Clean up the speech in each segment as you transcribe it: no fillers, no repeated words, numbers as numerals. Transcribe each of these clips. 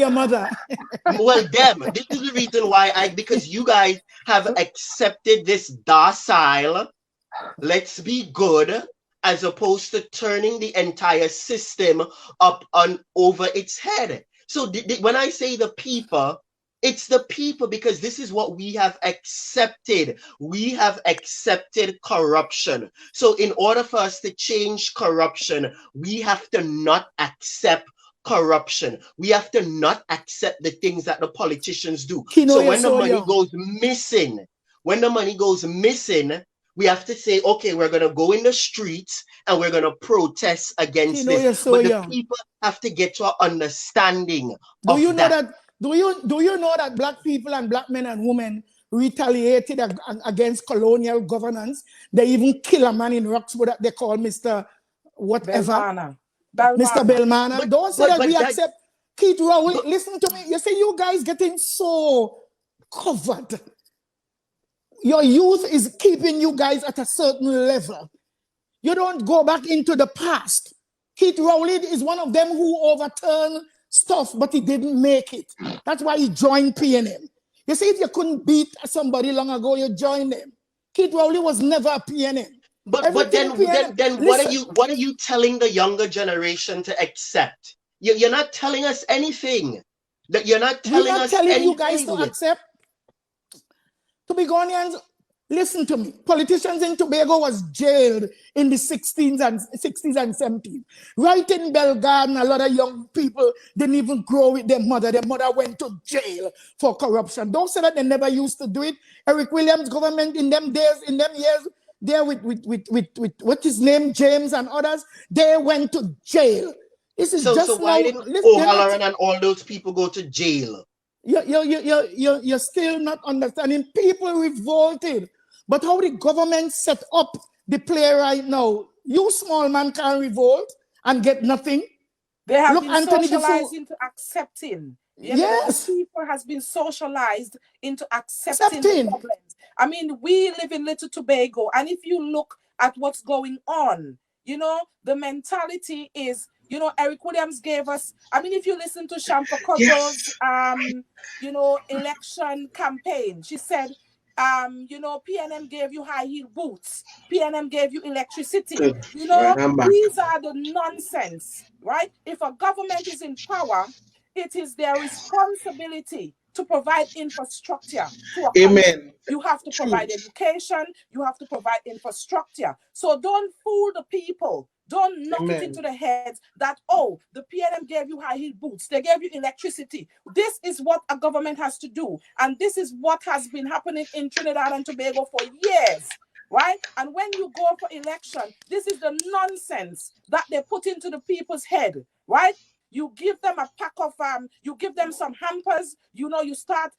your mother. Well, them. This is the reason why because you guys have accepted this docile, let's be good, as opposed to turning the entire system up on over its head. So when I say the people, it's the people, because this is what we have accepted. We have accepted corruption. So in order for us to change corruption, we have to not accept corruption. We have to not accept the things that the politicians do. So when the money goes missing, we have to say, okay, we're going to go in the streets and we're going to protest against this. But the people have to get to an understanding of that. Do you know that black people and black men and women retaliated against colonial governance? They even kill a man in Roxburgh that they call Mr. whatever. Mr. Belmana. Don't say that we accept. Keith Rowley, listen to me. You say you guys getting so covered. Your youth is keeping you guys at a certain level. You don't go back into the past. Keith Rowley is one of them who overturned stuff, but he didn't make it. That's why he joined PNM. You see, if you couldn't beat somebody long ago, you joined them. Keith Rowley was never a PNM. But then what are you telling the younger generation to accept? You're not telling us anything. That you're not telling us anything. We're not telling you guys to accept. Tobagonians, listen to me. Politicians in Tobago was jailed in the 60s and 70s. Right in Belgarden, a lot of young people didn't even grow with their mother. Their mother went to jail for corruption. Don't say that they never used to do it. Eric Williams' government in them days, in them years, there with what's his name, James and others, they went to jail. This is so why didn't O'Halloran and all those people go to jail? You're still not understanding. People revolted. But how the government set up the play right now, you small man can't revolt and get nothing. They have been Anthony socialized into accepting. Yes. People has been socialized into accepting the problems. I mean, we live in Little Tobago, and if you look at what's going on, you know, the mentality is, you know, Eric Williams gave us, I mean, if you listen to Shampa Kojo's, you know, election campaign, she said, you know, PNM gave you high heel boots. PNM gave you electricity. You know, these are the nonsense, right? If a government is in power, it is their responsibility to provide infrastructure to a country. You have to provide education. You have to provide infrastructure. So don't fool the people. Don't knock it into the heads that, oh, the PNM gave you high heel boots. They gave you electricity. This is what a government has to do. And this is what has been happening in Trinidad and Tobago for years, right? And when you go for election, this is the nonsense that they put into the people's head, right? You give them a pack of, you give them some hampers, you know, you start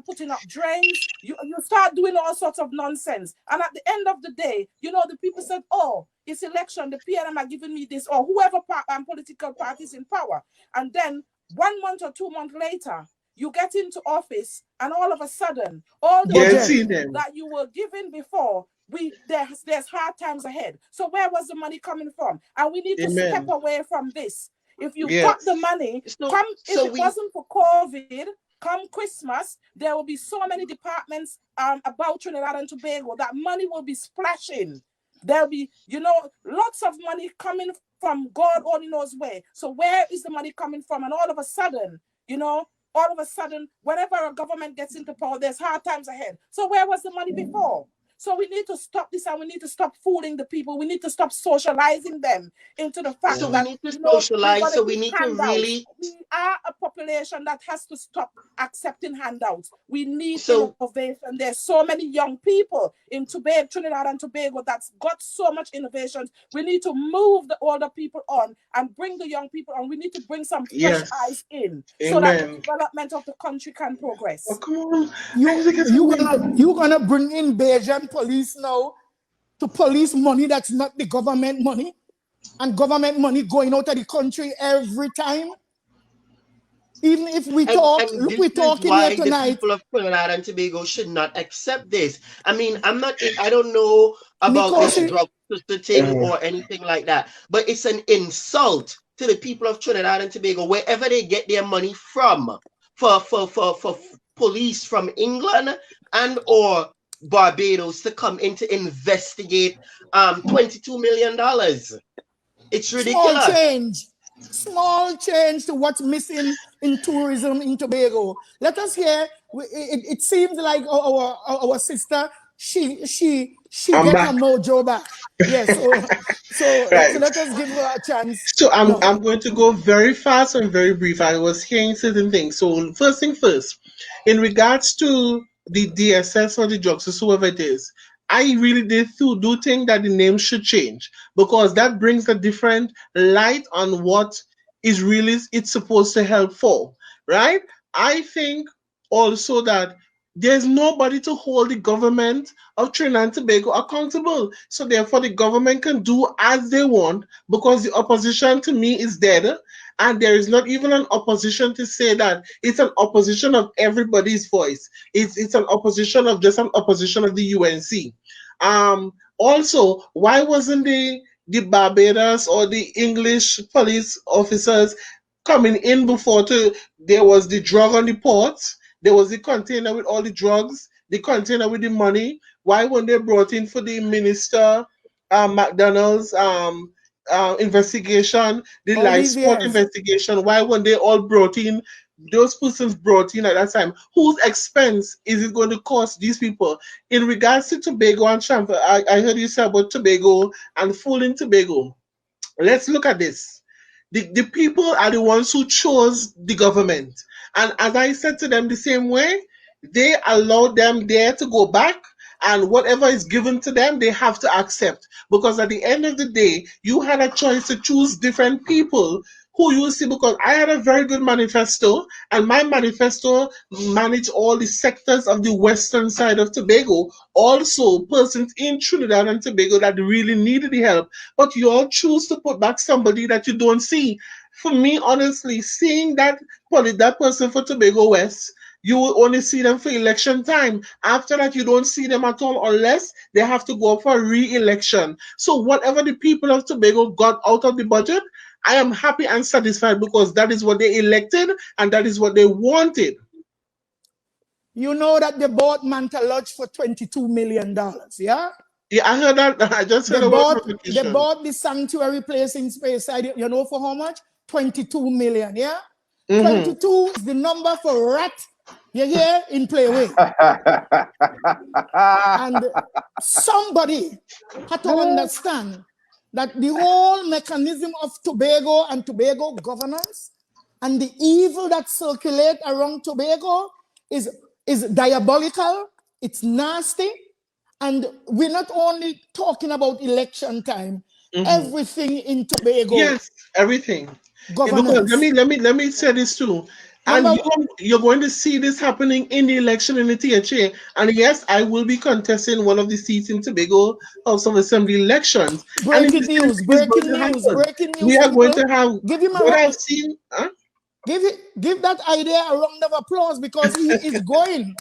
putting up drains, you start doing all sorts of nonsense. And at the end of the day, you know, the people said, oh, it's election, the PNM are giving me this, or whoever political party is in power. And then 1 month or 2 months later, you get into office, and all of a sudden, all the money that you were given before, there's hard times ahead. So where was the money coming from? And we need to step away from this. If you got the money, if it wasn't for COVID, come Christmas, there will be so many departments about Trinidad and Tobago that money will be splashing. There'll be, you know, lots of money coming from God only knows where. So where is the money coming from? And all of a sudden, you know, whenever a government gets into power, there's hard times ahead. So where was the money before? So we need to stop this, and we need to stop fooling the people. We need to stop socializing them into the fact that we need to socialize. So we need to really. We are a population that has to stop accepting handouts. We need innovation. There's so many young people in Trinidad and Tobago that's got so much innovation. We need to move the older people on and bring the young people on. We need to bring some fresh eyes in so that the development of the country can progress. Oh, come on. You're gonna bring in Bajan police now to police money that's not the government money, and government money going out of the country every time. Even if we talk, look, we're talking here tonight. The people of Trinidad and Tobago should not accept this. I mean, I don't know about this drug thing or anything like that, but it's an insult to the people of Trinidad and Tobago, wherever they get their money from, for police from England and or Barbados to come in to investigate $22 million. It's ridiculous. Small change to what's missing in tourism in Tobago. Let us hear. It seems like our sister, she get her mojo back. Yes. So let us give her a chance. So I'm going to go very fast and very brief. I was hearing certain things. So first thing first, in regards to the DSS or the drugs or whoever it is, I really do think that the name should change, because that brings a different light on what is really it's supposed to help for, right? I think also that there's nobody to hold the government of Trinidad and Tobago accountable. So therefore the government can do as they want, because the opposition to me is dead. And there is not even an opposition to say that it's an opposition of everybody's voice. It's an opposition of just an opposition of the UNC. Also, why wasn't the Barbados or the English police officers coming in before there was the drug on the ports, there was the container with all the drugs, the container with the money? Why weren't they brought in for the minister McDonald's investigation, the live sport investigation? Why weren't they all brought in? Those persons brought in at that time. Whose expense is it going to cost these people? In regards to Tobago and Champa, I heard you say about Tobago and fooling Tobago. Let's look at this. The people are the ones who chose the government. And as I said to them, the same way, they allowed them there to go back, and whatever is given to them, they have to accept. Because at the end of the day, you had a choice to choose different people who you see, because I had a very good manifesto, and my manifesto managed all the sectors of the western side of Tobago, also persons in Trinidad and Tobago that really needed the help. But you all choose to put back somebody that you don't see. For me, honestly, seeing that person for Tobago West, you will only see them for election time. After that, you don't see them at all unless they have to go for a re-election. So whatever the people of Tobago got out of the budget, I am happy and satisfied, because that is what they elected and that is what they wanted. You know that they bought Manta Lodge for $22 million, yeah? Yeah, I heard that. I just heard they bought the sanctuary place in space. You know for how much? 22 million, yeah? 22 is the number for rat, you hear, in Playway. And somebody had to understand that the whole mechanism of Tobago and Tobago governance and the evil that circulate around Tobago is diabolical, it's nasty, and we're not only talking about election time, everything in Tobago. Yes, everything. Governance. Yeah, because let me say this too. And you're going to see this happening in the election in the THA. And yes, I will be contesting one of the seats in Tobago House of Assembly elections. Breaking news. We are going to have what I've seen. Huh? Give that idea a round of applause, because he is going.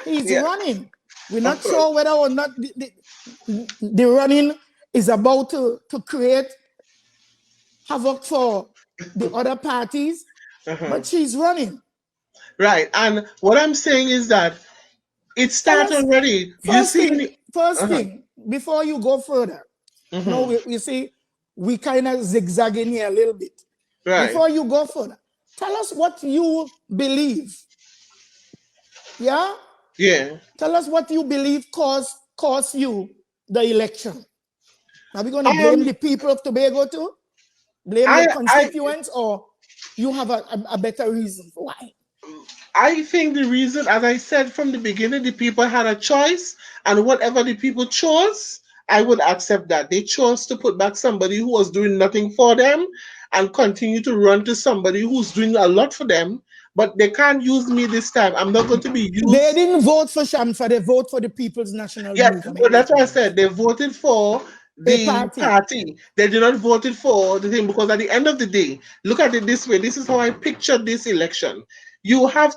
He's running. We're not sure whether or not the running is about to create havoc for the other parties, but she's running. Right, and what I'm saying is that it started already. First thing, before you go further, you see, we kind of zigzagging here a little bit. Right. Before you go further, tell us what you believe. Yeah? Yeah. Tell us what you believe caused you the election. Are we going to blame the people of Tobago too? Blame your constituents, or you have a better reason for why? I think the reason, as I said from the beginning, the people had a choice, and whatever the people chose, I would accept that. They chose to put back somebody who was doing nothing for them and continue to run to somebody who's doing a lot for them. But they can't use me this time. I'm not going to be used. They didn't vote for Shamfa, they voted for the People's National Movement. But that's what I said. They voted for the party. They did not vote for the thing, because at the end of the day, look at it this way. This is how I pictured this election. you have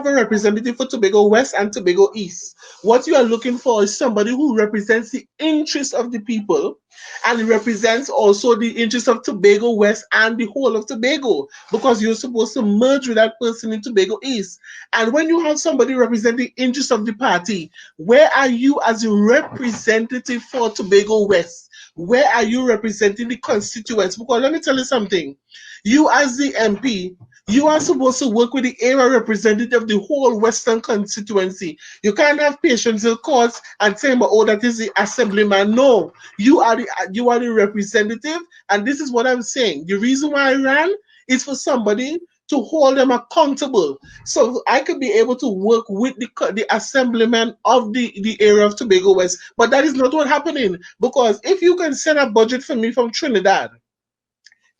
a representative for Tobago West and Tobago East. What you are looking for is somebody who represents the interests of the people and represents also the interests of Tobago West and the whole of Tobago, because you're supposed to merge with that person in Tobago East. And when you have somebody representing the interests of the party, where are you as a representative for Tobago West? Where are you representing the constituents? Because let me tell you something. You as the MP, you are supposed to work with the area representative of the whole Western constituency. You can't have patients in courts and say, oh, that is the assemblyman. No, you are the representative, and this is what I'm saying. The reason why I ran is for somebody to hold them accountable, so I could be able to work with the assemblyman of the area of Tobago West. But that is not what's happening, because if you can send a budget for me from Trinidad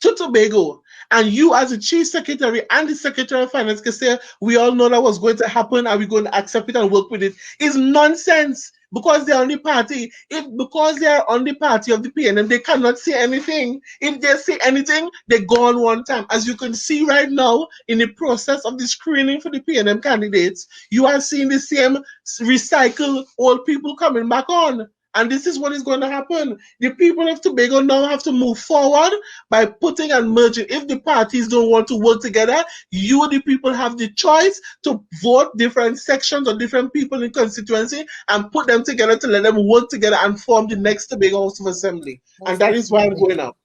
to Tobago, and you as the chief secretary and the secretary of finance can say, we all know that was going to happen and we're going to accept it and work with it, is nonsense, because they're on the party. Because they are on the party of the PNM, they cannot say anything. If they say anything, they go on one time. As you can see right now in the process of the screening for the PNM candidates, you are seeing the same recycled old people coming back on. And this is what is going to happen. The people of Tobago now have to move forward by putting and merging. If the parties don't want to work together, you, the people, have the choice to vote different sections or different people in constituency and put them together to let them work together and form the next Tobago House of Assembly. And that is why I'm going out.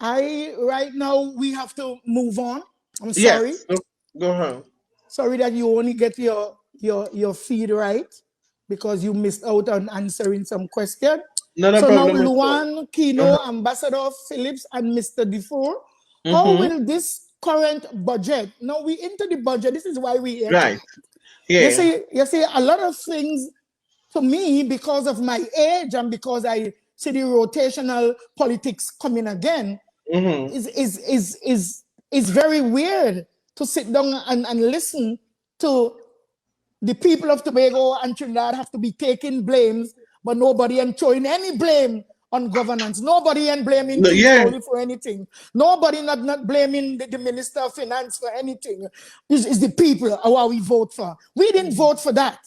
Right now, we have to move on. I'm sorry. Yes. Go ahead. Sorry that you only get your feed right, because you missed out on answering some question. No so problem. Now, Lue-Ann, Keino, Ambassador Phillips, and Mr. DeFour, how will this current budget, now we into the budget, this is why we here. Right. Yeah. You see, a lot of things to me, because of my age and because I see the rotational politics coming again, is very weird to sit down and listen to the people of Tobago and Trinidad have to be taking blames, but nobody and throwing any blame on governance. Nobody and blaming Keith for anything. Nobody not blaming the Minister of Finance for anything. It's the people how we vote for. We didn't vote for that.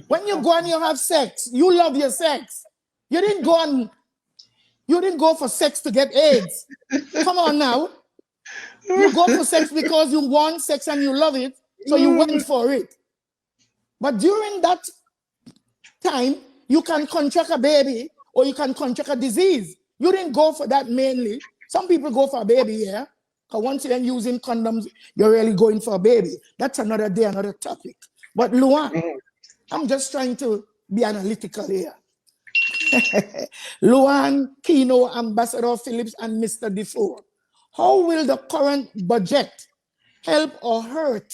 When you go and you have sex, you love your sex. You didn't go for sex to get AIDS. Come on now. You go for sex because you want sex and you love it, so you went for it. But during that time, you can contract a baby or you can contract a disease. You didn't go for that mainly. Some people go for a baby, yeah? Because once you're using condoms, you're really going for a baby. That's another day, another topic. But Lue-Ann, I'm just trying to be analytical here. Lue-Ann, Keino, Ambassador Phillips, and Mr. DeFour, how will the current budget help or hurt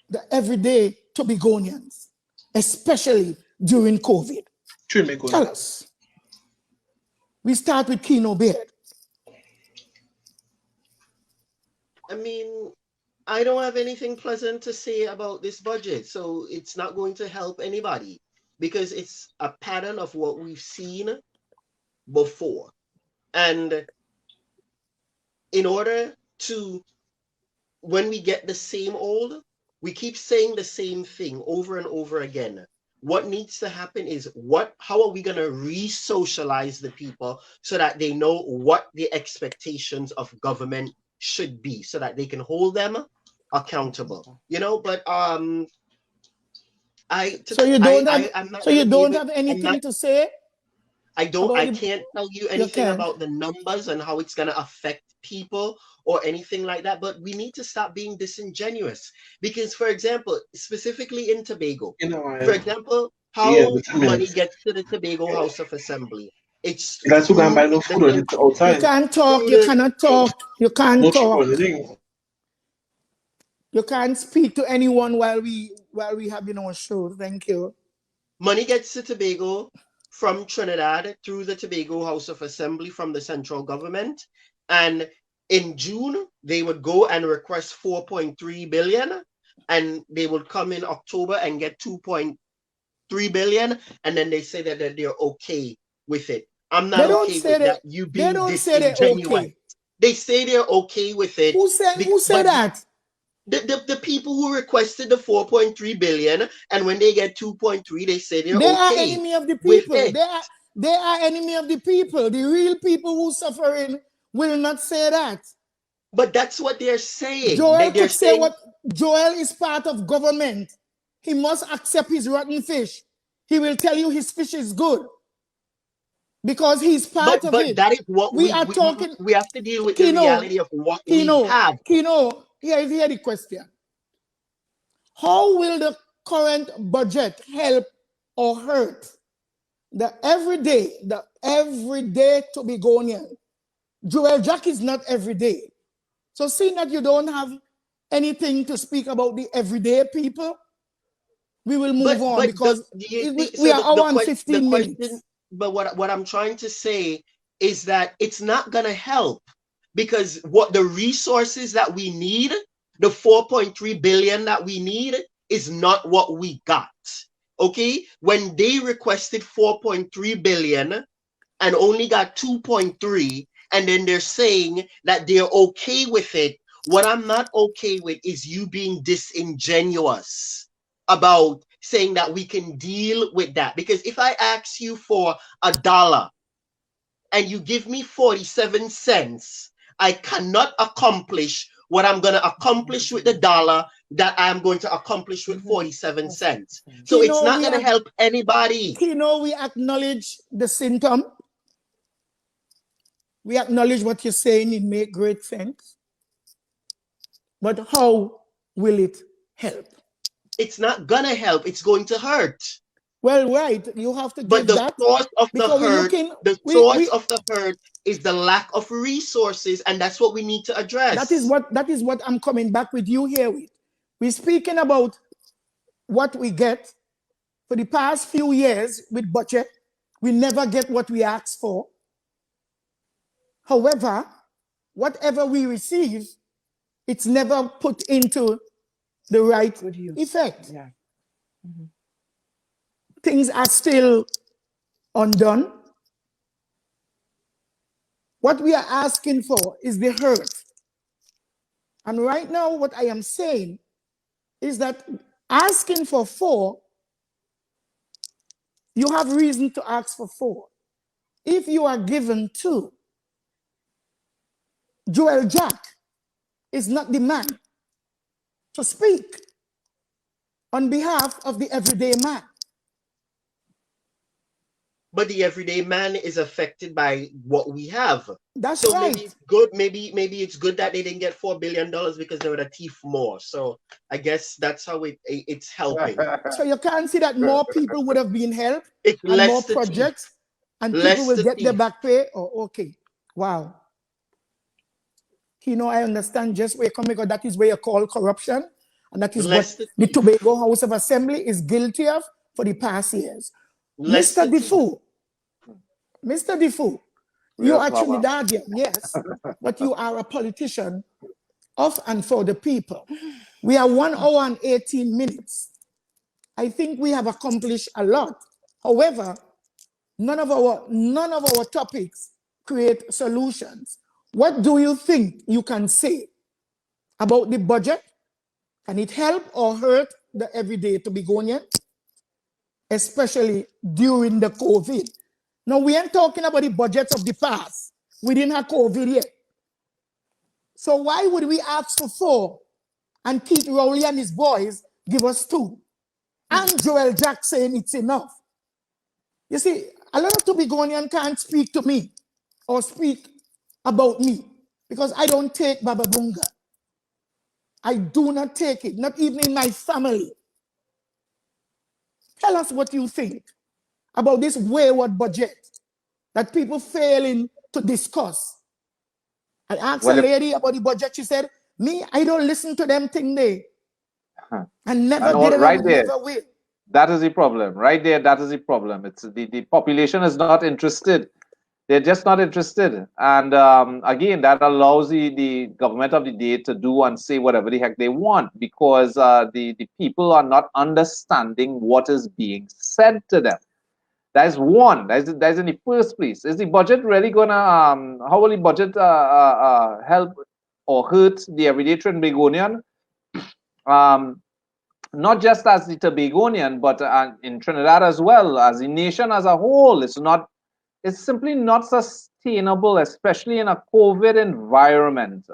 the everyday Tobagonians, especially during COVID? Tell us. We start with Keino Baird. I mean, I don't have anything pleasant to say about this budget, so it's not going to help anybody, because it's a pattern of what we've seen before. And in order to, when we get the same old, we keep saying the same thing over and over again. What needs to happen is how are we going to re-socialize the people so that they know what the expectations of government should be, so that they can hold them accountable, but so you don't have anything to say? I can't tell you anything about the numbers and how it's going to affect people or anything like that, but we need to stop being disingenuous. Because, for example, specifically in Tobago, for example, how money gets to the Tobago House of Assembly. It's that's who can buy no food outside. You can't talk, you cannot talk, you can't talk. You can't speak to anyone while we have our show. Thank you. Money gets to Tobago from Trinidad through the Tobago House of Assembly from the central government. And in June, they would go and request 4.3 billion, and they would come in October and get 2.3 billion, and then they say that they're okay with it. I'm not okay with that. You being disingenuous. They say they're okay with it. Who said that? The people who requested the 4.3 billion, and when they get 2.3, they say they're They are okay enemy of the with people. it. They are enemy of the people. The real people who suffering will not say that. But that's what they're saying. Joel They're could say saying, what Joel is part of government. He must accept his rotten fish. He will tell you his fish is good because he's part of but it. that is what We are talking. we have to deal with the Keino, reality of what we have. Keino, here the question. How will the current budget help or hurt the everyday Tobagonian? Joel Jack is not everyday. So seeing that you don't have anything to speak about the everyday people, we will move on because we are on 15 minutes. But what I'm trying to say is that it's not going to help, because what the resources that we need, the 4.3 billion that we need, is not what we got. Okay? When they requested 4.3 billion and only got 2.3, and then they're saying that they're okay with it, what I'm not okay with is you being disingenuous about saying that we can deal with that. Because if I ask you for $1 and you give me 47 cents, I cannot accomplish what I'm going to accomplish with the dollar that I'm going to accomplish with 47 cents. So it's not going to help anybody. We acknowledge the symptom. We acknowledge what you're saying. It makes great sense. But how will it help? It's not going to help. It's going to hurt. Well, right. You have to give that. But the source of the hurt, of the hurt is the lack of resources, and that's what we need to address. That is what I'm coming back with you here with. We're speaking about what we get for the past few years with budget. We never get what we ask for. However, whatever we receive, it's never put into the right effect. Yeah. Mm-hmm. Things are still undone. What we are asking for is the hurt. And right now, what I am saying is that asking for 4, you have reason to ask for 4. If you are given 2, Joel Jack is not the man to speak on behalf of the everyday man. But the everyday man is affected by what we have. That's right. Maybe it's good. Maybe it's good that they didn't get $4 billion because they were a thief more. So I guess that's how it's helping. So you can't see that more people would have been helped, it's and more projects, and people will get their back pay. Oh, okay. Wow. I understand just where you come, because that is where you call corruption, and that is what the Tobago House of Assembly is guilty of for the past years. Mr. DeFour, you are Trinidadian, yes, but you are a politician of and for the people. We are 1 hour and 18 minutes. I think we have accomplished a lot. However, none of our topics create solutions. What do you think you can say about the budget? Can it help or hurt the everyday Tobagonian, especially during the COVID? Now, we ain't talking about the budgets of the past. We didn't have COVID yet. So why would we ask for 4 and Keith Rowley and his boys give us 2? And Joel Jack saying it's enough. You see, a lot of Tobagonian can't speak to me or speak about me because I don't take Baba Bunga. I do not take it, not even in my family. Tell us what you think about this wayward budget that people failing to discuss. I asked a lady about the budget. She said, me, I don't listen to them thing they. And never did and never will. That is the problem. Right there, that is the problem. It's the population is not interested. They're just not interested. And again, that allows the government of the day to do and say whatever the heck they want, because the people are not understanding what is being said to them. That is one. That is in the first place. Is the budget really gonna how will the budget help or hurt the everyday Trinbagonian? not just as the Tobagonian, but in Trinidad as well, as a nation as a whole. It's simply not sustainable, especially in a COVID environment.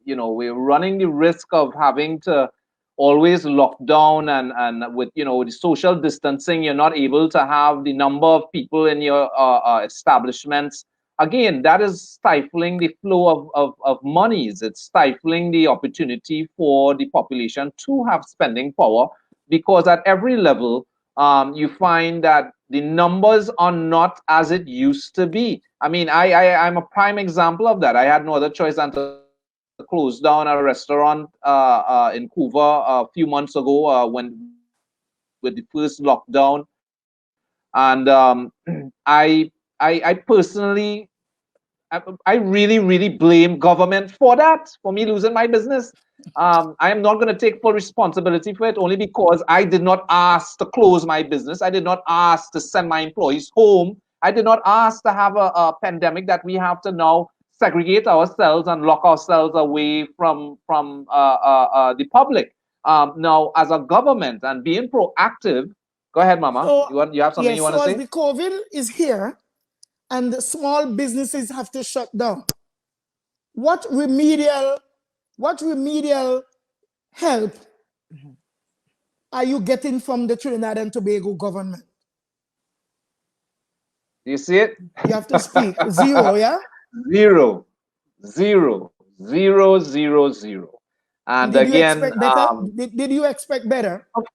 We're running the risk of having to always lock down, and with the social distancing, you're not able to have the number of people in your establishments. Again, that is stifling the flow of monies. It's stifling the opportunity for the population to have spending power, because at every level, you find that the numbers are not as it used to be. I mean, I'm a prime example of that. I had no other choice than to close down a restaurant in Cuba a few months ago when with the first lockdown, and I personally, I really blame government for that, for me losing my business. I am not going to take full responsibility for it, only because I did not ask to close my business. I did not ask to send my employees home. I did not ask to have a pandemic that we have to now segregate ourselves and lock ourselves away from the public. Now, as a government and being proactive, go ahead, Mama. So, you have something you want to say? So as the COVID is here and the small businesses have to shut down, what remedial help are you getting from the Trinidad and Tobago government? You see it? You have to speak. Zero, yeah? Zero. And did again, you expect better? Did you expect better? Of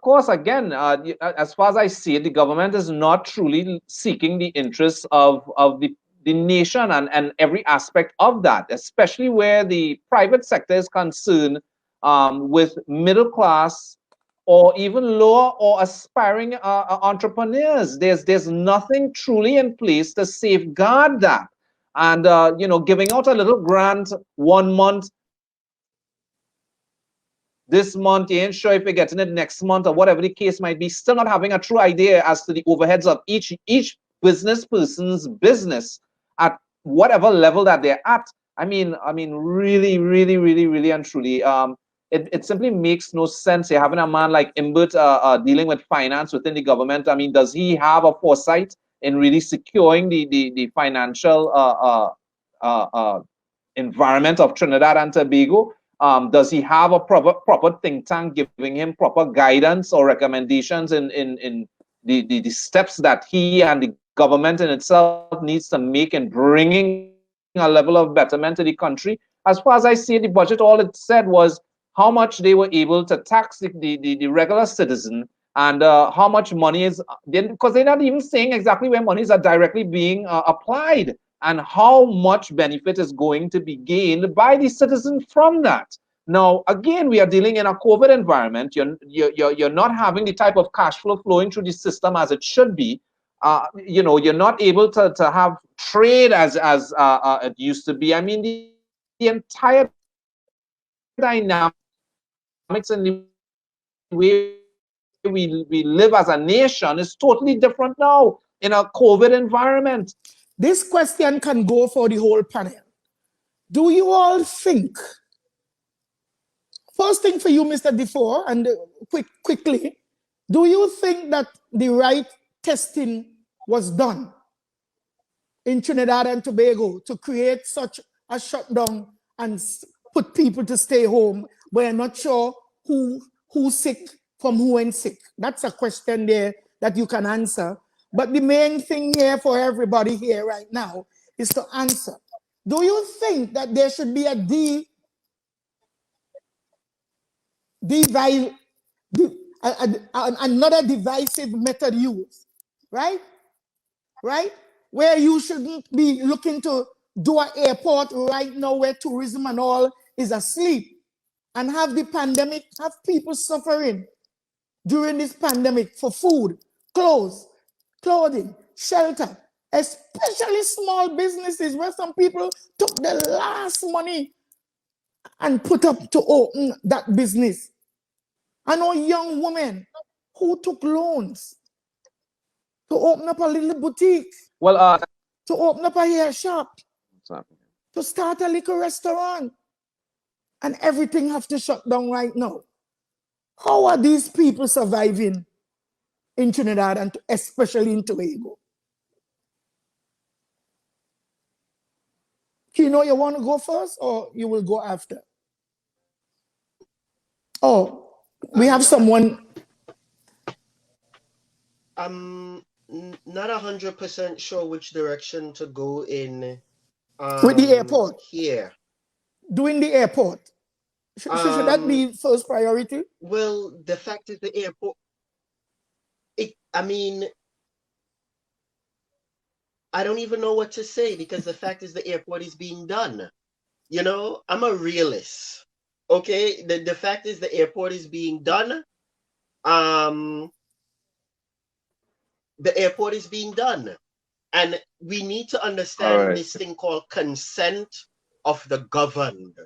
course. Again, as far as I see it, the government is not truly seeking the interests of the nation and every aspect of that, especially where the private sector is concerned, with middle class or even lower or aspiring entrepreneurs. There's nothing truly in place to safeguard that. And giving out a little grant 1 month, this month, you ain't sure if you're getting it next month or whatever the case might be, still not having a true idea as to the overheads of each business person's business at whatever level that they're at. I mean, really and truly, it simply makes no sense. You're having a man like Imbert dealing with finance within the government. I mean, does he have a foresight in really securing the financial environment of Trinidad and Tobago? Does he have a proper think tank giving him proper guidance or recommendations in the steps that he and the government in itself needs to make in bringing a level of betterment to the country? As far as I see the budget, all it said was how much they were able to tax the regular citizen, and how much money is, because they're not even saying exactly where monies are directly being applied, and how much benefit is going to be gained by the citizen from that. Now, again, we are dealing in a COVID environment. You're not having the type of cash flow flowing through the system as it should be. You're not able to have trade as it used to be. I mean, the entire dynamics and the way we live as a nation is totally different now in a COVID environment. This question can go for the whole panel. Do you all think, first thing for you, Mr. DeFour, and quickly, do you think that the right testing was done in Trinidad and Tobago to create such a shutdown and put people to stay home, but I'm not sure who's sick from who ain't sick? That's a question there that you can answer. But the main thing here for everybody here right now is to answer. Do you think that there should be another divisive method used, right? Right? Where you shouldn't be looking to do an airport right now where tourism and all is asleep, and have the pandemic, have people suffering during this pandemic for food, clothes, clothing, shelter, especially small businesses where some people took the last money and put up to open that business. I know young women who took loans to open up a little boutique, to open up a hair shop, to start a liquor restaurant. and everything have to shut down right now. How are these people surviving in Trinidad and especially in Tobago? Keino, you want to go first or you will go after? Oh, we have someone. I'm not 100% sure which direction to go in. With the airport. Here. Doing the airport. Should that be first priority? Well, the fact is the airport. I mean, I don't even know what to say because the fact is the airport is being done. You know, I'm a realist. Okay, the fact is the airport is being done. The airport is being done. And we need to understand this thing called consent of the governed.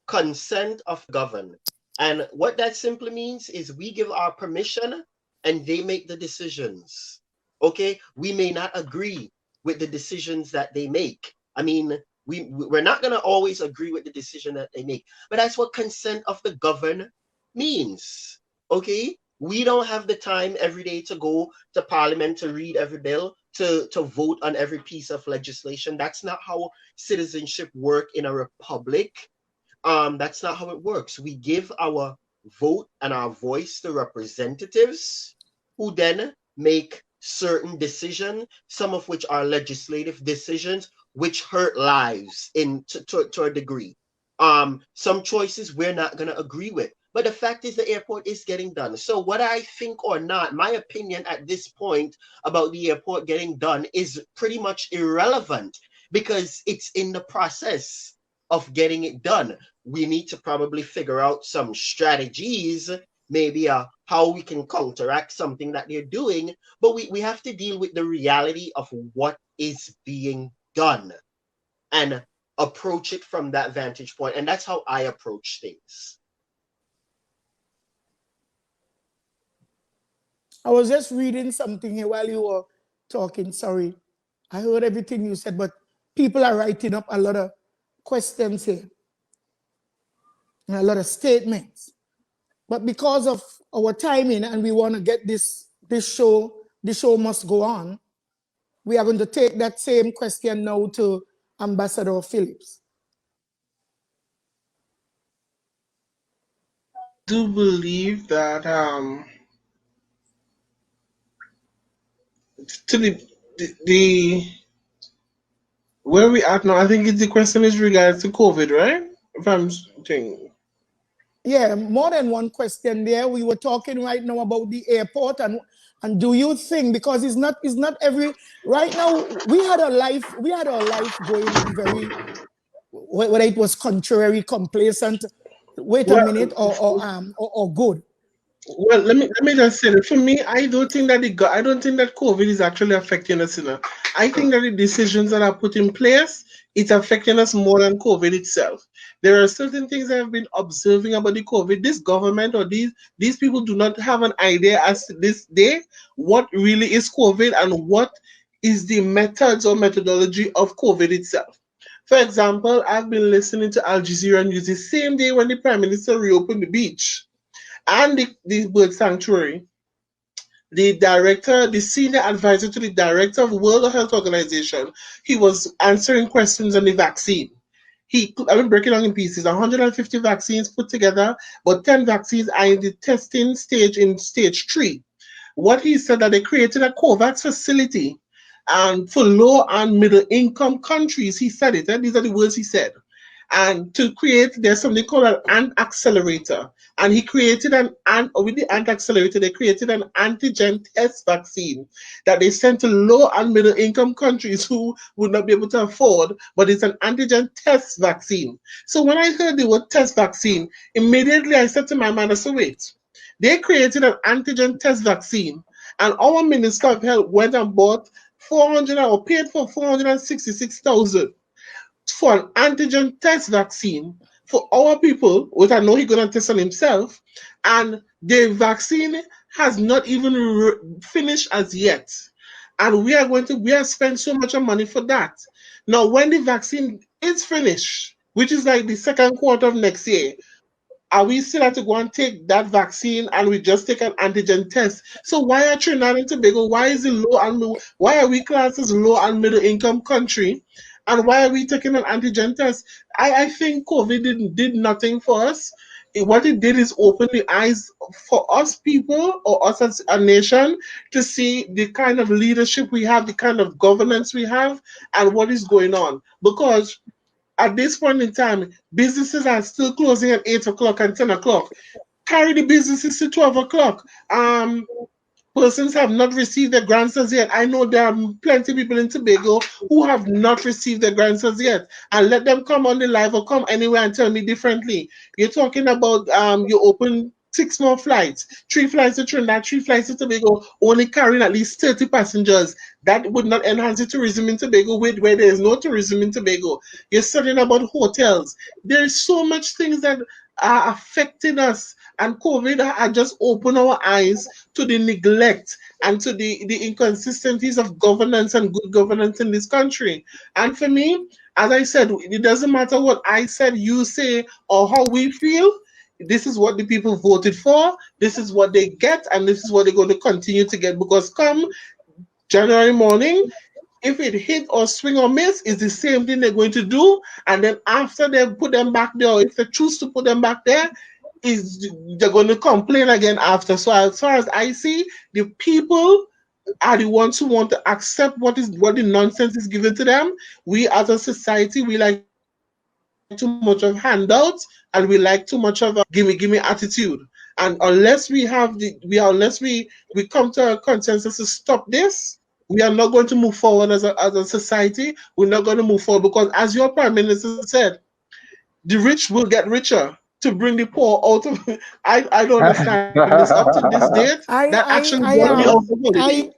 Consent of governed. And what that simply means is we give our permission and they make the decisions. Okay, we may not agree with the decisions that they make. I mean, we're not going to always agree with the decision that they make, but that's what consent of the governed means. Okay, we don't have the time every day to go to parliament to read every bill, to vote on every piece of legislation. That's not how citizenship work in a republic. That's not how it works. We give our vote and our voice to representatives who then make certain decisions, some of which are legislative decisions, which hurt lives to a degree. Some choices we're not going to agree with. But the fact is the airport is getting done. So what I think or not, my opinion at this point about the airport getting done is pretty much irrelevant because it's in the process of getting it done. We need to probably figure out some strategies, maybe how we can counteract something that they're doing, but we have to deal with the reality of what is being done and approach it from that vantage point. And that's how I approach things. I was just reading something here while you were talking. Sorry. I heard everything you said, but people are writing up a lot of questions here and a lot of statements. But because of our timing and we want to get this show must go on, we are going to take that same question now to Ambassador Phillips. I do believe that to the where we at now, I think the question is regards to COVID, right? If I'm thinking. Yeah, more than one question there. We were talking right now about the airport and do you think, because it's not every right now, we had our life going on very, whether it was contrary, complacent, wait a minute, or good. Well, let me just say that for me, I don't think that COVID is actually affecting us. I think that the decisions that are put in place, it's affecting us more than COVID itself. There are certain things I have been observing about the COVID. This government or these people do not have an idea as to this day what really is COVID and what is the methods or methodology of COVID itself. For example, I've been listening to Al Jazeera News the same day when the Prime Minister reopened the beach and the bird sanctuary. The senior advisor to the director of World Health Organization, he was answering questions on the vaccine. I've been breaking down in pieces. 150 vaccines put together, but 10 vaccines are in the testing stage in stage 3. What he said that they created a COVAX facility and for low and middle income countries. He said it, and these are the words he said. And to create, there's something called an ant accelerator. And he created with the ant accelerator, they created an antigen test vaccine that they sent to low and middle income countries who would not be able to afford, but it's an antigen test vaccine. So when I heard the word test vaccine, immediately I said to my man, so wait, they created an antigen test vaccine and our Minister of Health went and bought paid for 466,000 for an antigen test vaccine for our people, which I know he's going to test on himself, and the vaccine has not even finished as yet. And we have spent so much money for that. Now, when the vaccine is finished, which is like the second quarter of next year, are we still have to go and take that vaccine and we just take an antigen test? So why are Trinidad and Tobago, why is it low and middle, why are we classed as low and middle income country? And why are we taking an antigen test? I think COVID did nothing for us. What it did is open the eyes for us people or us as a nation to see the kind of leadership we have, the kind of governance we have, and what is going on. Because at this point in time, businesses are still closing at 8 o'clock and 10 o'clock. Carry the businesses to 12 o'clock. Persons have not received their grants as yet. I know there are plenty of people in Tobago who have not received their grants as yet. And let them come on the live or come anywhere and tell me differently. You're talking about you open 6 more flights, 3 flights to Trinidad, 3 flights to Tobago, only carrying at least 30 passengers. That would not enhance the tourism in Tobago where there is no tourism in Tobago. You're studying about hotels. There's so much things that are affecting us, and COVID had just opened our eyes to the neglect and to the inconsistencies of governance and good governance in this country. And for me, as I said, it doesn't matter what I said, you say, or how we feel. This is what the people voted for. This is what they get, and this is what they're going to continue to get. Because come January morning, if it hit or swing or miss, it's the same thing they're going to do. And then after they put them back there, or if they choose to put them back there, they're going to complain again after. So as far as I see, the people are the ones who want to accept what the nonsense is given to them. We as a society, we like too much of handouts, and we like too much of a gimme attitude. And unless we come to a consensus to stop this, we are not going to move forward as a society. We're not going to move forward because, as your Prime Minister said, the rich will get richer to bring the poor out of. I don't understand this. Up to this date, that action is going to be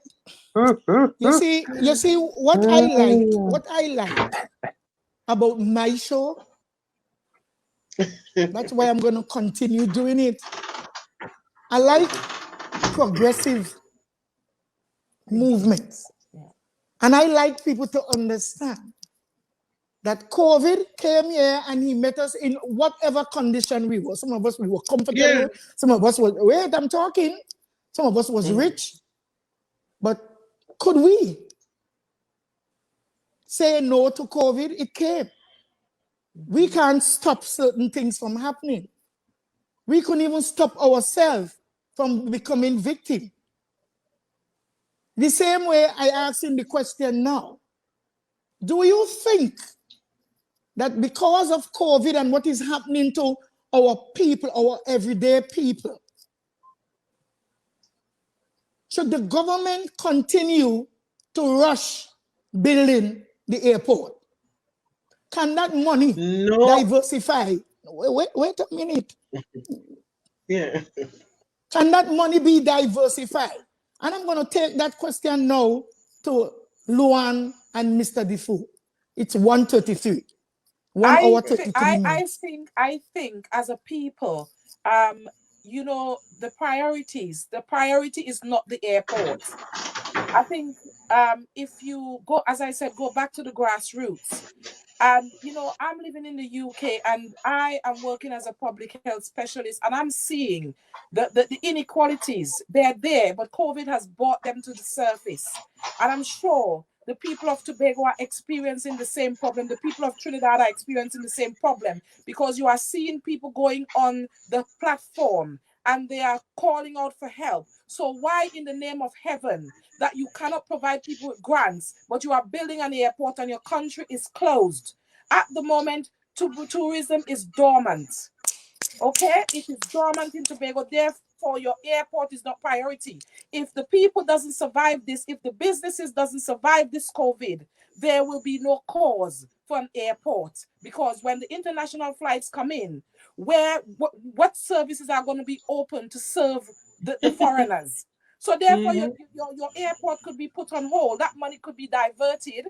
out. You see what I liked about my show. That's why I'm going to continue doing it. I like progressive movements. And I like people to understand that COVID came here and he met us in whatever condition we were. Some of us, we were comfortable. Yeah. Some of us were, wait, I'm talking. Some of us was rich. But could we say no to COVID? It came. We can't stop certain things from happening. We couldn't even stop ourselves from becoming victim. The same way I ask him the question now. Do you think that because of COVID and what is happening to our people, our everyday people, should the government continue to rush building the airport? Can that money diversify? Wait a minute. Yeah. Can that money be diversified? And I'm going to take that question now to Lue-Ann and Mr. DeFour. It's 1:33. 1 hour 33 minutes. I think as a people, you know, the priority is not the airport. I think if you go, as I said, go back to the grassroots. And, you know, I'm living in the UK and I am working as a public health specialist, and I'm seeing the inequalities. They're there, but COVID has brought them to the surface. And I'm sure the people of Tobago are experiencing the same problem. The people of Trinidad are experiencing the same problem, because you are seeing people going on the platform and they are calling out for help. So why in the name of heaven that you cannot provide people with grants, but you are building an airport and your country is closed? At the moment, tourism is dormant. Okay? It is dormant in Tobago. Therefore, your airport is not priority. If the people doesn't survive this, if the businesses doesn't survive this COVID, there will be no cause for an airport. Because when the international flights come in, what services are going to be open to serve the foreigners? So therefore, your airport could be put on hold. That money could be diverted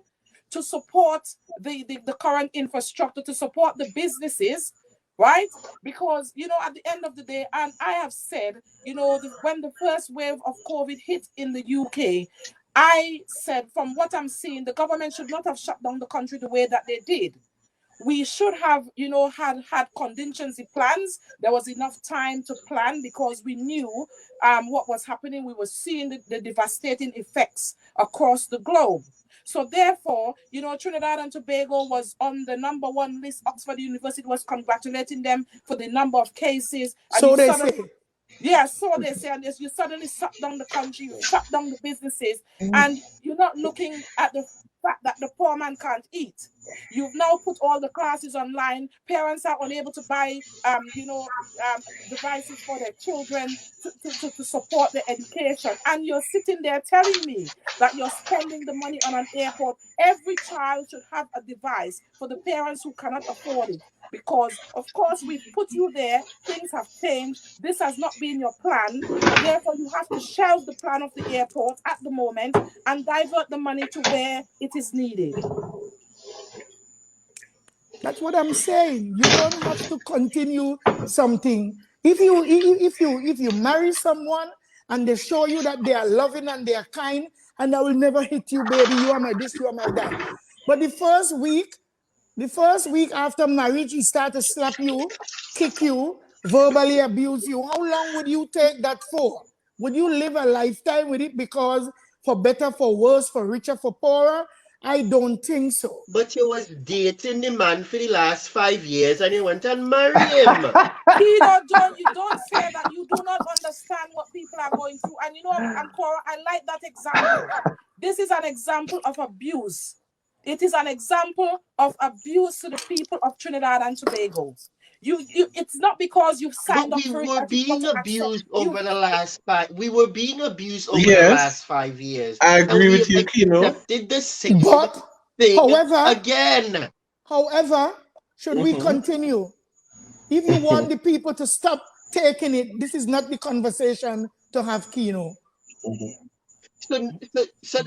to support the current infrastructure, to support the businesses, right? Because, you know, at the end of the day, and I have said, you know, when the first wave of COVID hit in the UK, I said, from what I'm seeing, the government should not have shut down the country the way that they did. we should have, you know, had contingency plans. There was enough time to plan because we knew what was happening. We were seeing the devastating effects across the globe. So therefore, you know, Trinidad and Tobago was on the #1 list. Oxford University was congratulating them for the number of cases. And so they say. yeah, so they say, and you suddenly shut down the country, you shut down the businesses, and you're not looking at the fact that the poor man can't eat. You've now put all the classes online. Parents are unable to buy, devices for their children to support their education. And you're sitting there telling me that you're spending the money on an airport. Every child should have a device for the parents who cannot afford it. Because, of course, we've put you there. Things have changed. This has not been your plan. Therefore, you have to shelve the plan of the airport at the moment and divert the money to where it is needed. That's what I'm saying. You don't have to continue something. If you marry someone and they show you that they are loving and they are kind, and I will never hit you, baby, you are my this, you are my that. But the first week after marriage, he start to slap you, kick you, verbally abuse you. How long would you take that for? Would you live a lifetime with it? Because for better, for worse, for richer, for poorer, I don't think so. But you was dating the man for the last 5 years and you went and married him. You don't say that. You do not understand what people are going through. And you know, Cora, I like that example. This is an example of abuse. It is an example of abuse to the people of Trinidad and Tobago. It's not because you've signed up for it. We were being abused over the last 5. We were being abused over Yes, the last 5 years. I agree with you, Keino. Accepted the sixth thing again. However, should we continue? If you want the people to stop taking it, this is not the conversation to have, Keino. So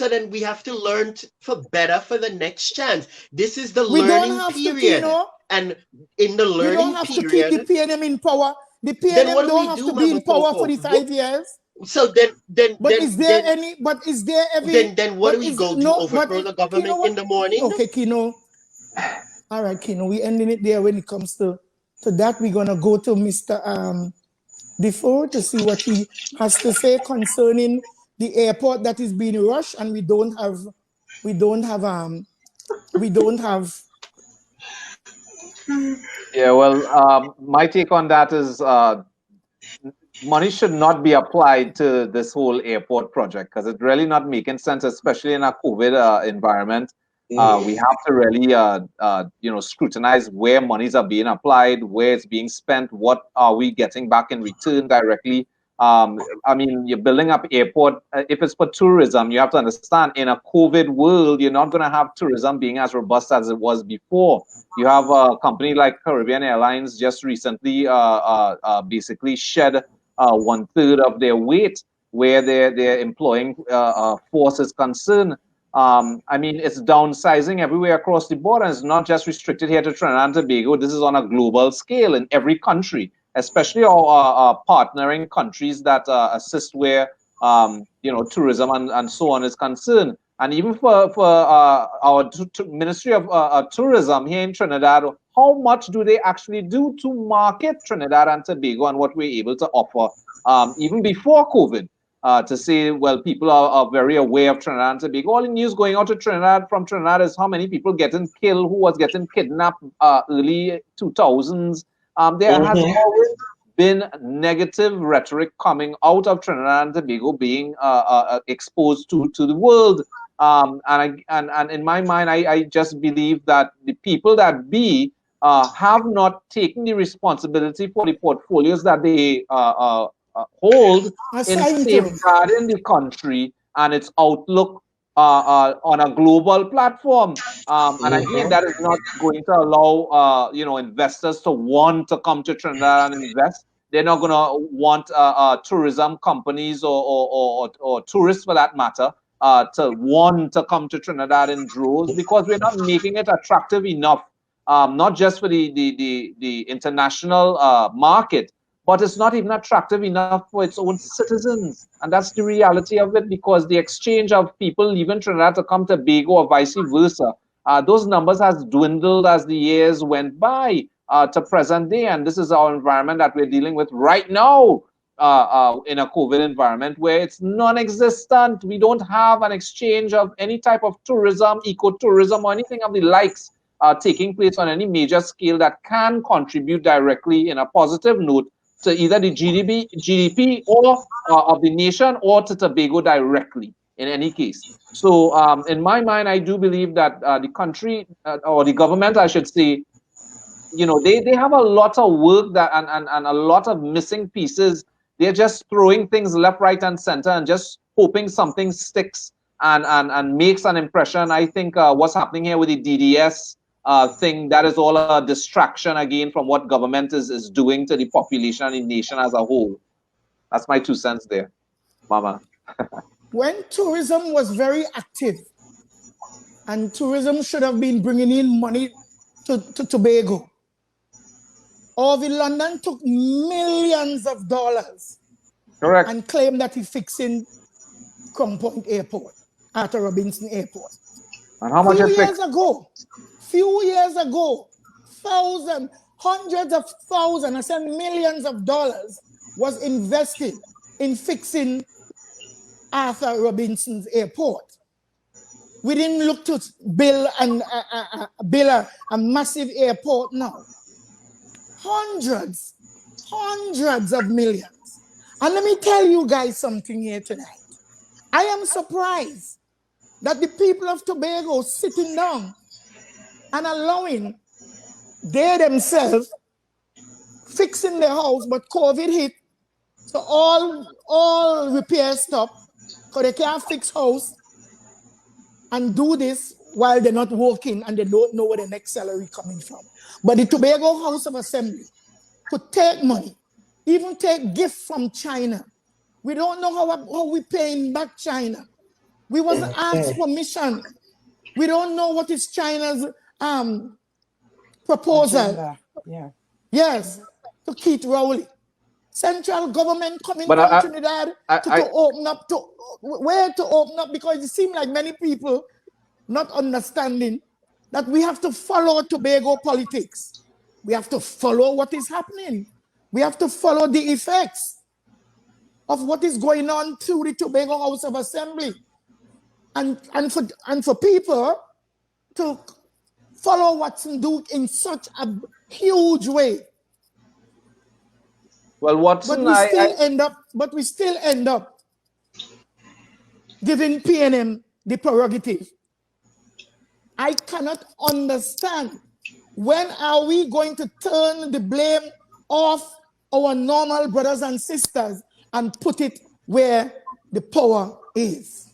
then we have to learn for better for the next chance. This is the learning period. And in the learning period, you don't have to keep the PNM in power. The PNM don't have to be in power for the 5 years. So then what do we go do? Overthrow the government in the morning? Okay, Keino. All right, Keino, we ending it there when it comes to that. We're gonna go to Mr. DeFour to see what he has to say concerning the airport that is being rushed, and we don't have. Yeah, well, my take on that is money should not be applied to this whole airport project because it's really not making sense, especially in a COVID environment. We have to really, scrutinize where monies are being applied, where it's being spent, what are we getting back in return directly. I mean, you're building up airport. If it's for tourism, you have to understand in a COVID world, you're not going to have tourism being as robust as it was before. You have a company like Caribbean Airlines just recently basically shed 1/3 of their weight where their employing force is concerned. I mean, it's downsizing everywhere across the board, and it's not just restricted here to Trinidad and Tobago. This is on a global scale in every country, especially our partnering countries that assist where tourism and so on is concerned. And even for our Ministry of Tourism here in Trinidad, how much do they actually do to market Trinidad and Tobago and what we're able to offer even before COVID? To say, well, people are very aware of Trinidad and Tobago. All the news going out to Trinidad from Trinidad is how many people getting killed, who was getting kidnapped early 2000s. There has always been negative rhetoric coming out of Trinidad and Tobago being exposed to the world. And in my mind, I just believe that the people that have not taken the responsibility for the portfolios that they hold in safeguarding the country and its outlook on a global platform. And again, that is not going to allow investors to want to come to Trinidad and invest. They're not going to want tourism companies or tourists, for that matter, to want to come to Trinidad in droves because we're not making it attractive enough, not just for the international market, but it's not even attractive enough for its own citizens. And that's the reality of it, because the exchange of people leaving Trinidad to come to Tobago or vice versa those numbers has dwindled as the years went by to present day. And this is our environment that we're dealing with right now in a COVID environment where it's non-existent. We don't have an exchange of any type of tourism, ecotourism, or anything of the likes taking place on any major scale that can contribute directly in a positive note to either the GDP or of the nation or to Tobago directly in any case. So in my mind, I do believe that the country or the government, I should say, they have a lot of work that and a lot of missing pieces. They're just throwing things left, right, and center and just hoping something sticks and makes an impression. I think what's happening here with the DDS thing, that is all a distraction again from what government is doing to the population and the nation as a whole. That's my 2 cents there, Mama. When tourism was very active, and tourism should have been bringing in money to Tobago, Orville London took millions of dollars. Correct. And claimed that he's fixing Crown Point Airport, Arthur Robinson Airport. And how much few years ago, hundreds of thousands, I said millions of dollars was invested in fixing Arthur Robinson's Airport. We didn't look to build a massive airport now. Hundreds of millions. And let me tell you guys something here tonight. I am surprised that the people of Tobago sitting down and allowing they themselves fixing their house, but COVID hit, so all repairs stop, because they can't fix house and do this while they're not working and they don't know where the next salary coming from. But the Tobago House of Assembly could take money, even take gifts from China. We don't know how we paying back China. We wasn't asked permission. We don't know what is China's proposal. Agenda. Yeah. Yes, to keep rolling. Central government coming from Trinidad to open up, where to open up, because it seems like many people not understanding that we have to follow Tobago politics. We have to follow what is happening. We have to follow the effects of what is going on through the Tobago House of Assembly. And for people to follow Watson Duke in such a huge way. Well, Watson, but we still end up giving PNM the prerogative. I cannot understand, when are we going to turn the blame off our normal brothers and sisters and put it where the power is?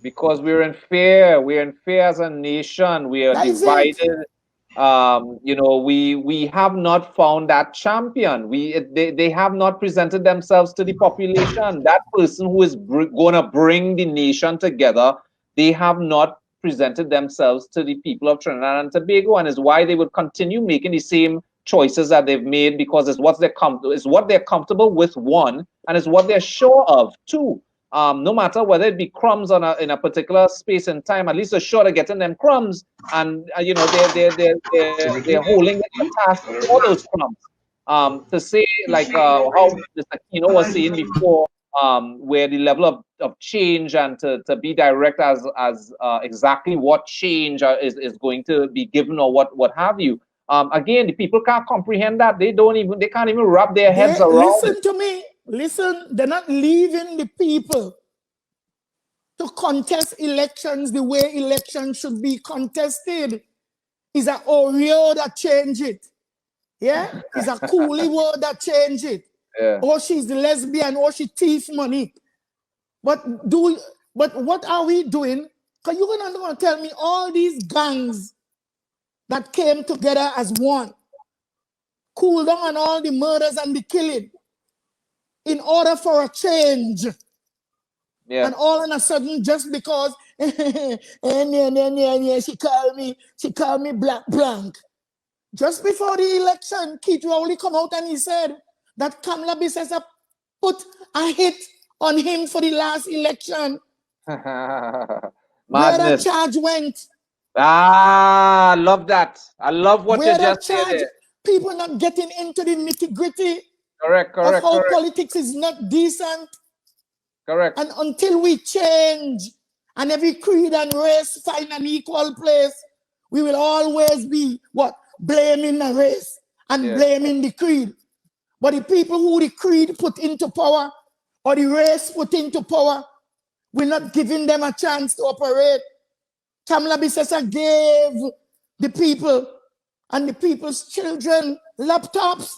Because we're in fear. We're in fear as a nation. We are divided. We have not found that champion. They have not presented themselves to the population. That person who is going to bring the nation together, they have not presented themselves to the people of Trinidad and Tobago, and is why they would continue making the same choices that they've made, because it's what they're comfortable with, one, and it's what they're sure of, two. No matter whether it be crumbs in a particular space and time, at least they're sure of getting them crumbs, and they're holding the task for those crumbs. To say, like how Mr. Keino was saying before, where the level of change, and to be direct as exactly what change is going to be given, or what have you. Again, the people can't comprehend that. They can't even wrap their heads around. Listen to me. Listen, they're not leaving the people to contest elections the way elections should be contested. It's a Oreo that change it. Yeah? It's a coolie word that change it. Yeah. Or she's lesbian, or she thief money. But what are we doing? Because you're going to tell me all these gangs that came together as one, cool down on all the murders and the killing, in order for a change. Yeah. And all of a sudden, just because she called me black blank. Just before the election, Keith Rowley come out and he said that Kamala Bissessa put a hit on him for the last election. Madness. Where that charge went. Ah, love that. I love what Where you that just said charge, there. people not getting into the nitty-gritty Correct, of correct, how correct, politics is not decent. correct. And until we change and every creed and race find an equal place, we will always be what? Blaming the race and Yes. blaming the creed. But the people who the creed put into power or the race put into power, we're not giving them a chance to operate. Kamala Bissessa gave the people and the people's children laptops.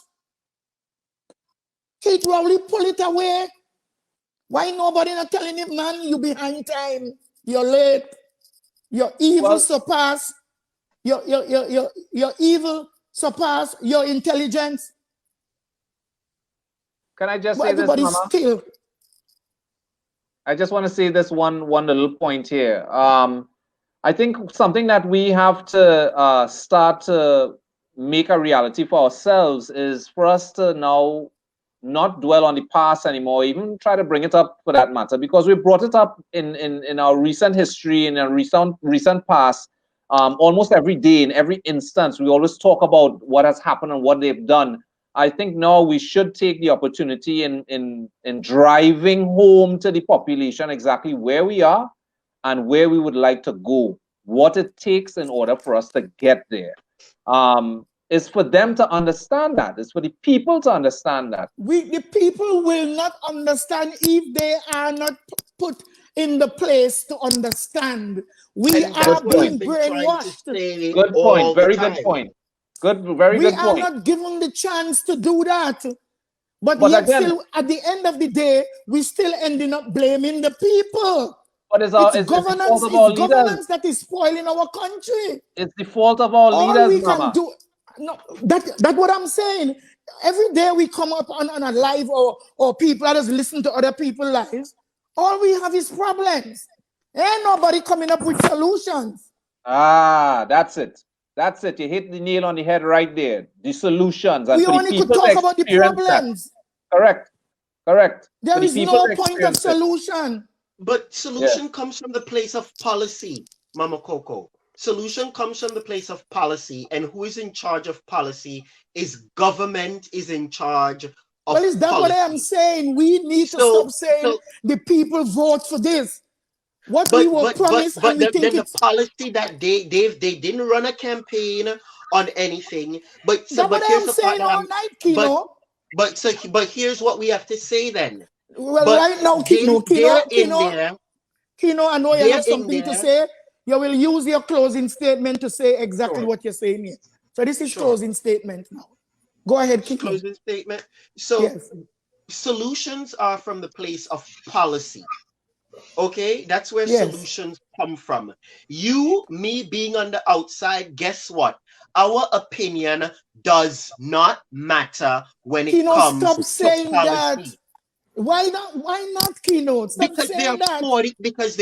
Kate Rowley pull it away. Why nobody not telling him, man, you behind time, you're late, your evil surpass, your evil surpass your intelligence. Can I just But say this, everybody's Mama? still. I just want to say this one little point here. I think something that we have to start to make a reality for ourselves is for us to now not dwell on the past anymore, even try to bring it up for that matter, because we brought it up in our recent history, in our recent past, almost every day, in every instance. We always talk about what has happened and what they've done. I think now we should take the opportunity in driving home to the population exactly where we are and where we would like to go, what it takes in order for us to get there. Is for them to understand that. It's for the people to understand that. The people will not understand if they are not put in the place to understand. We And are that's what being I've been trying to brainwashed. say Good all point. the Very time. good point. Very We good are point. not given the chance to do that. But But yet again, still, at the end of the day, we still ending up blaming the people. but it's the fault of our leaders. Governance that is spoiling our country. It's the fault of our All leaders, we Mama. can do, no, that's what I'm saying. Every day we come up on a live or people that just listen to other people's lives, all we have is problems. Ain't nobody coming up with solutions. Ah, that's it. That's it. You hit the nail on the head right there. The solutions. And We for the only could people to talk about the experience that. problems. Correct. Correct. There For the is people no to point of experience it. solution. But solution comes from the place of policy, Mama Coco. Solution comes from the place of policy, and who is in charge of policy is government is in charge of Well, is that policy. what I am saying? We need to stop saying the people vote for this. What we were promised, and we think the policy that they didn't run a campaign on anything. But so, that's but what I here's am the part saying that all I'm, night, Keino. but here's what we have to say then. Well, But right now, they're in there. Keino, I know you They're have something to say. You will use your closing statement to say exactly what you're saying here. So this is closing statement now. Go ahead, Keino. Closing statement. So solutions are from the place of policy. Okay, that's where solutions come from. You, me being on the outside, guess what? Our opinion does not matter when it comes stop to saying policy. That. Why not, Keino? Stop Because saying that. Because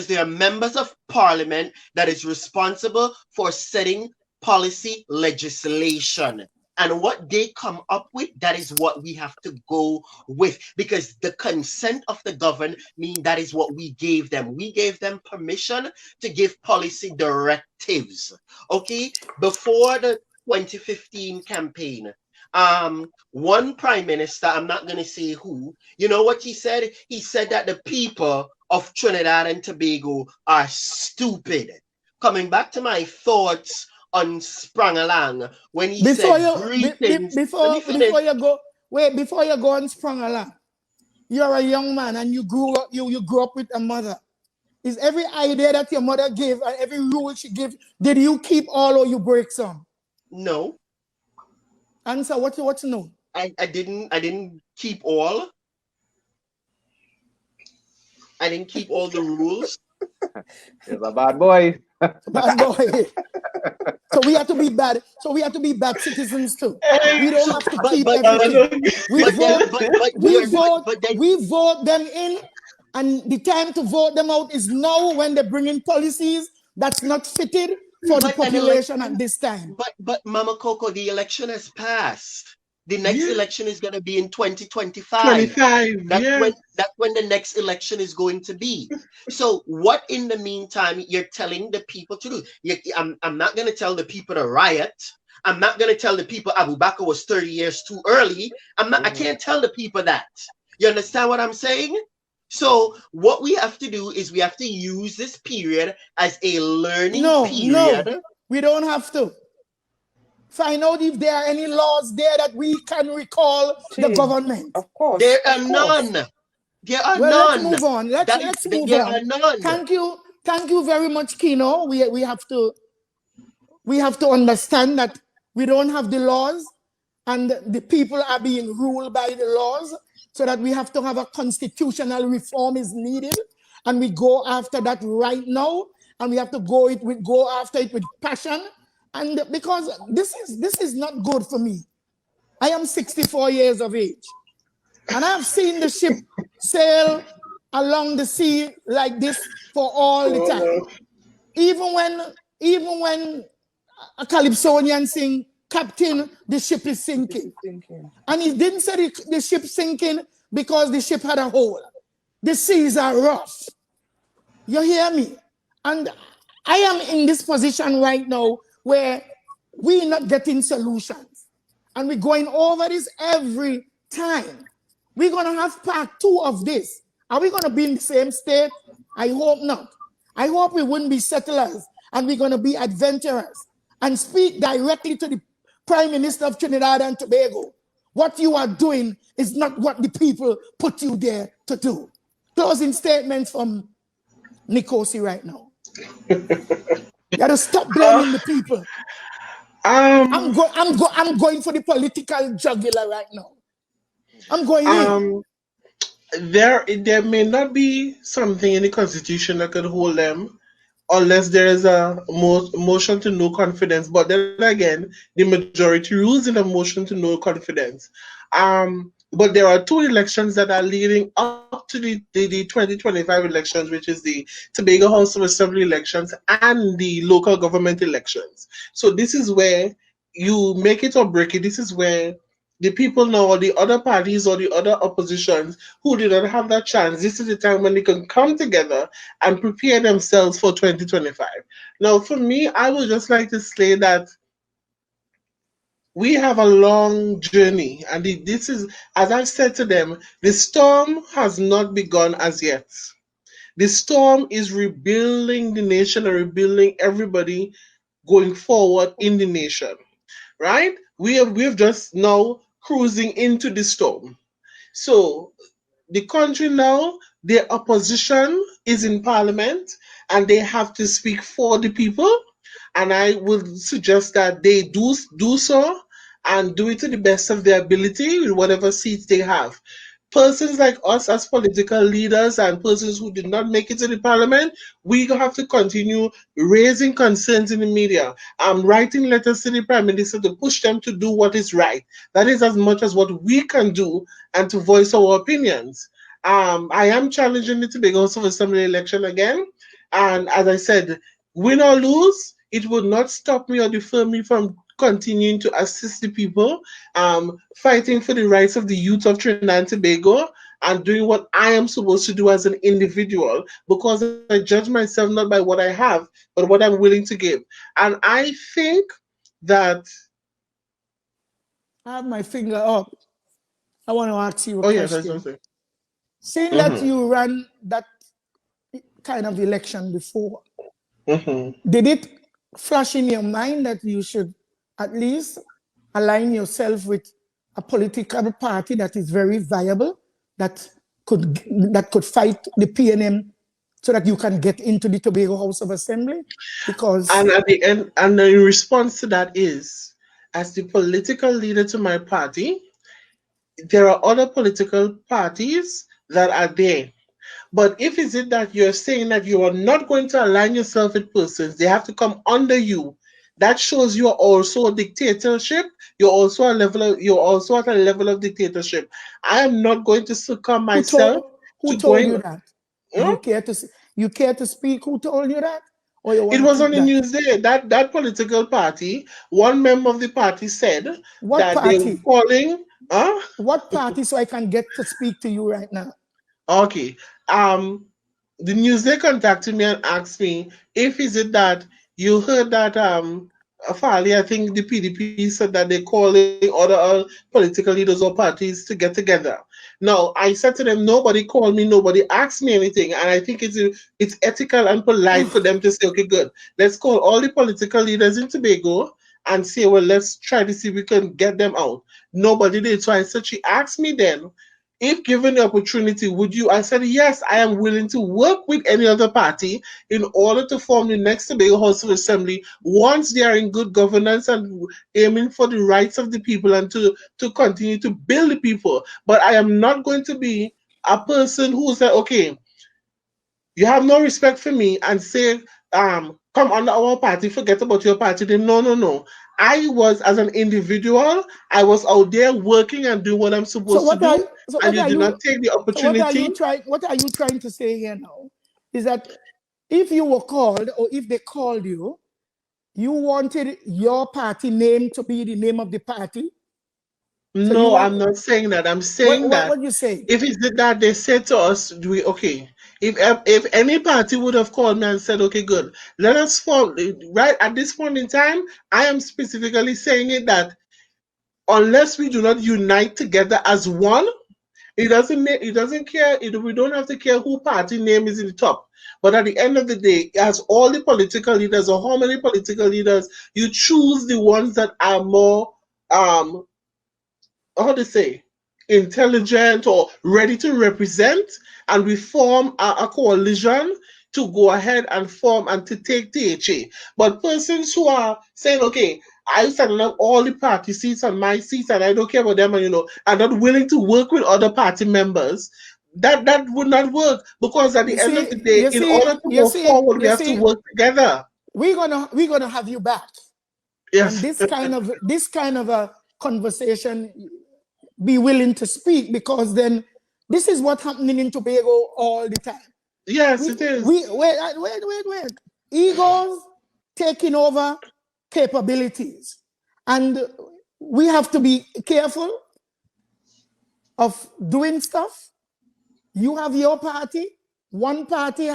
they are members of parliament that is responsible for setting policy legislation. And what they come up with, that is what we have to go with. Because the consent of the governed mean that is what we gave them. We gave them permission to give policy directives. Okay? Before the 2015 campaign, one prime minister, I'm not going to say who, you know what he said? He said that the people of Trinidad and Tobago are stupid. Coming back to my thoughts on Sprung Along, when he said greetings. Before you go on Sprung Along, you're a young man and you grew up with a mother. Is every idea that your mother gave and every rule she gave, did you keep all or you break some? No. Answer what's no? I didn't keep all. I didn't keep all the rules. He's a bad boy. Bad boy. So we have to be bad. So we have to be bad citizens too. We don't have to keep everything. We vote them in, and the time to vote them out is now when they bring in policies that's not fitted for the population at this time. But Mama Coco, the election has passed. The next election is going to be in 2025. 25, That's when the next election is going to be. So what in the meantime you're telling the people to do? I'm not going to tell the people to riot. I'm not going to tell the people Abu Bakr was 30 years too early. I can't tell the people that. You understand what I'm saying? So what we have to do is we have to use this period as a learning period. No, we don't have to. Find out if there are any laws there that we can recall the government. Of course. There are none. There are none. Let's move on. Let's move there on. Are none. Thank you very much, Keino. We have to understand that we don't have the laws and the people are being ruled by the laws, so that we have to have a constitutional reform is needed, and we go after that right now, and we have to go after it with passion. And because this is not good for me. I am 64 years of age, and I've seen the ship sail along the sea like this for all the time. Even when a Calypsonian sing, "Captain, the ship is sinking." And he didn't say the ship sinking because the ship had a hole. The seas are rough. You hear me? And I am in this position right now where we're not getting solutions. And we're going over this every time. We're going to have part 2 of this. Are we going to be in the same state? I hope not. I hope we wouldn't be settlers and we're going to be adventurers and speak directly to the Prime Minister of Trinidad and Tobago. What you are doing is not what the people put you there to do. Closing statements from Nickocy right now. You got to stop blaming the people. I'm going for the political jugular right now. I'm going in. There may not be something in the Constitution that could hold them unless there is a motion to no confidence. But then again, the majority rules in a motion to no confidence. But there are 2 elections that are leading up to the 2025 elections, which is the Tobago House of Assembly elections and the local government elections. So this is where you make it or break it. This is where the people now, or the other parties or the other oppositions who did not have that chance, this is the time when they can come together and prepare themselves for 2025. Now, for me, I would just like to say that we have a long journey, and this is, as I've said to them, the storm has not begun as yet. The storm is rebuilding the nation and rebuilding everybody going forward in the nation, right? We've just now cruising into the storm. So the country now, their opposition is in parliament and they have to speak for the people. And I would suggest that they do so and do it to the best of their ability with whatever seats they have. Persons like us as political leaders and persons who did not make it to the parliament, we have to continue raising concerns in the media, writing letters to the Prime Minister to push them to do what is right. That is as much as what we can do and to voice our opinions. I am challenging the Tobago House of Assembly election again. And as I said, win or lose, it would not stop me or defer me from continuing to assist the people, fighting for the rights of the youth of Trinidad and Tobago, and doing what I am supposed to do as an individual, because I judge myself not by what I have, but what I'm willing to give. And I think that... I have my finger up. I want to ask you a question. Yes, that's what I'm saying. Seeing that you ran that kind of election before, did it flash in your mind that you should at least align yourself with a political party that is very viable, that could fight the PNM so that you can get into the Tobago House of Assembly? Because and at the end, and the response to that is, as the political leader to my party, there are other political parties that are there. But if is it that you're saying that you are not going to align yourself with persons, they have to come under you, that shows you are also a dictatorship. You're also at a level of dictatorship. I am not going to succumb myself. Who told you that? You care to speak? Who told you that? Or you want It to was keep on the that? news there. That political party, one member of the party said What that they were party? calling. Huh? What party, so I can get to speak to you right now? Okay. The news they contacted me and asked me if is it that you heard that Afali, I think the PDP said that they're calling other political leaders or parties to get together. Now I said to them, nobody called me, nobody asked me anything, and I think it's ethical and polite for them to say, okay, good, let's call all the political leaders in Tobago and say, well, let's try to see if we can get them out. Nobody did. So I said, she asked me then, if given the opportunity, would you? I said, yes, I am willing to work with any other party in order to form the next Tobago House of Assembly once they are in good governance and aiming for the rights of the people and to continue to build the people. But I am not going to be a person who said, okay, you have no respect for me and say, come under our party, forget about your party. Then no, no, no. I was, as an individual, I was out there working and doing what I'm supposed to do. And you do not take the opportunity. What are you trying to say here now? Is that if you were called, or if they called you, you wanted your party name to be the name of the party? So no, I'm not saying that. I'm saying that what you say? if it's that they said to us, okay, if any party would have called me and said, okay, good, let us form, right at this point in time, I am specifically saying it that unless we do not unite together as one, it doesn't care. We don't have to care who party name is in the top. But at the end of the day, as all the political leaders, or how many political leaders, you choose the ones that are more how to say, intelligent or ready to represent, and we form a coalition to go ahead and form and to take THA. But persons who are saying, okay, I stand up all the party seats and my seats and I don't care about them, and are not willing to work with other party members, that would not work, because at the end of the day, in order to go forward, we have to work together. We're gonna have you back. Yes. And this kind of a conversation, be willing to speak, because then this is what's happening in Tobago all the time. Yes, it is. Wait. Egos taking over capabilities. And we have to be careful of doing stuff. You have your party, one party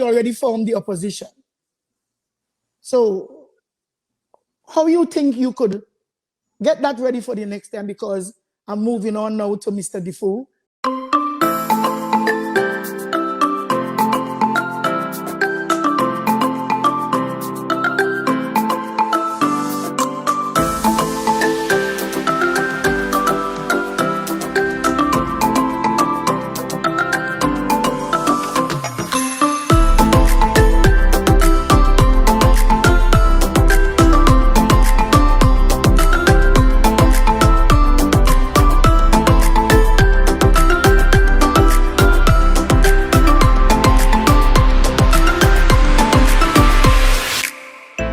already formed the opposition. So how you think you could get that ready for the next time? Because I'm moving on now to Mr. DeFour.